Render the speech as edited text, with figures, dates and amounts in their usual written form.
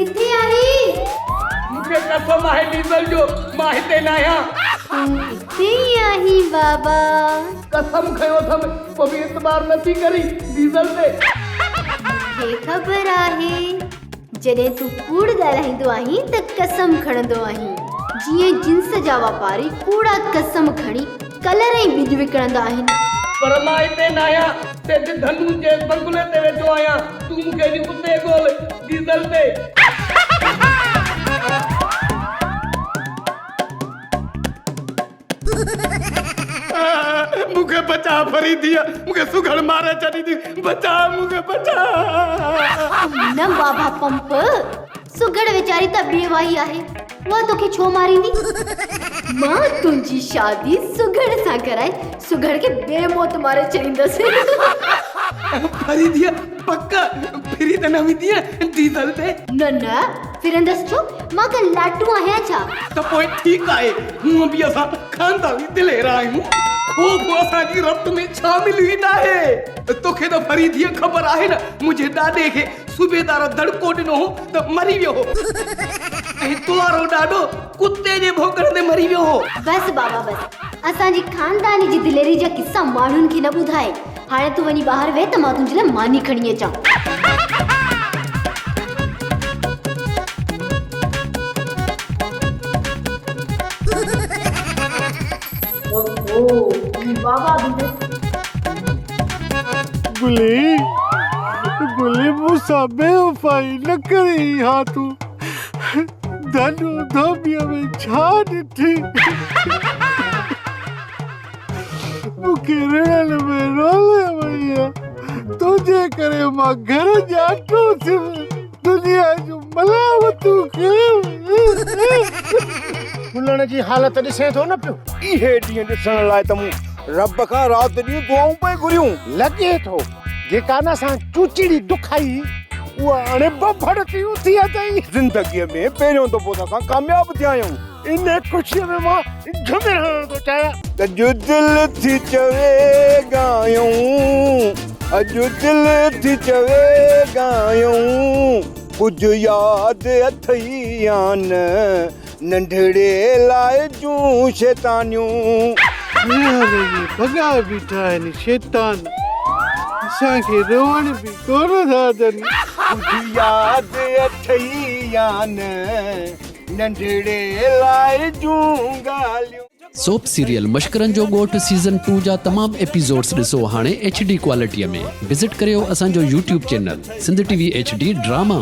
किथे आही? मूंखे कसम आहे डीज़ल जो, मां हिते न आहियां। तूं हिते ई आही बाबा? कसम खयो अथमि, पोइ बि एतबार नथी करी डीज़ल ते। मूंखे ख़बर आहे जॾहिं तूं कूड़ ॻाल्हाईंदो आहीं त कसम खणंदो आहीं। जीअं जिन्स जा वापारी कूड़ा कसम खणी कलर ई ॿिज विकिणंदा आहिनि। पर मां हिते न आहियां, ते धनु जे बंगले ते वेठो आहियां। तूं मूंखे अॼु उते ॻोल्ह, डीज़ल ते। मूंखे बचा फरीदिया, मूंखे सुगड़ मारे छॾी थी। बचा, मूंखे बचा। न बाबा पंप, सुगड़ वीचारी त ॿिए वाई आहे, उहा तोखे छो मारींदी? मां तुंहिंजी शादी सुगड़ सां कराए सुगड़ खे बेमौत मारे छॾींदसि। फरीदिया पक्का फिरी त न वेंदी डीज़ल ते? न फिरंदसि छो? मां का लाटू आहियां छा? त पोइ ठीकु आहे, हूअं बि असां खानदानी दिलेर आहियूं। ख़ूब असांजी रब्त में शामिल ई न आहे। तोखे त फरीदिया ख़बर आहे न, मुंहिंजे ॾाॾे खे सूबेदार दड़को ॾिनो हो त मरी वियो हो, ऐं तुआरो ॾाॾो कुत्ते जे भोकड़ ते मरी वियो हो। बस बाबा बस, असांजी खानदानी जी दिलेरी जा किस्सा माण्हुनि खे न ॿुधाए। हाणे तूं वञी ॿाहिरि वेह त मां तुंहिंजे लाइ मानी खणी अचां। गुली मुसाबे वफाई न करी हा तू धनु धोबिया में छा ॾिठी मूंखे रिड़ल में रोले वई तुझे करे मां घर जाटो दुनिया जो मलावतूं फुलण जी हालत ॾिसे थो न पियो। इहे ॾींहं ॾिसण लाइ त मूं रब खां राति ॾींहुं दुआऊं पई घुरियूं। लॻे थो जेका न असां चूचड़ी दुखाई उहा हाणे बफड़ थी उथी अथई। ज़िंदगीअ में पहिरियों दफ़ो त असां कामयाब थिया आहियूं। इन ख़ुशीअ में मां झुमिर हणण थो चाहियां। अॼु दिलि थी चवे ॻायूं, अॼु दिलि थी चवे ॻायूं, कुझु यादि अथई या न नंढड़े लाइ जूं शैतानियूं। भॻा बीठा आहिनि शैतान, असांखे रोअण बि कोन था ॾियनि। कुझु यादि अथई या न नंढड़े लाइ जूं ॻाल्हियूं। सोप सीरियल मश्करनि जो ॻोठ सीज़न 2 जा तमामु एपिसोड्स ॾिसो हाणे HD क्वालिटीअ में। विज़िट करियो असांजो YouTube channel Sindh TV HD drama.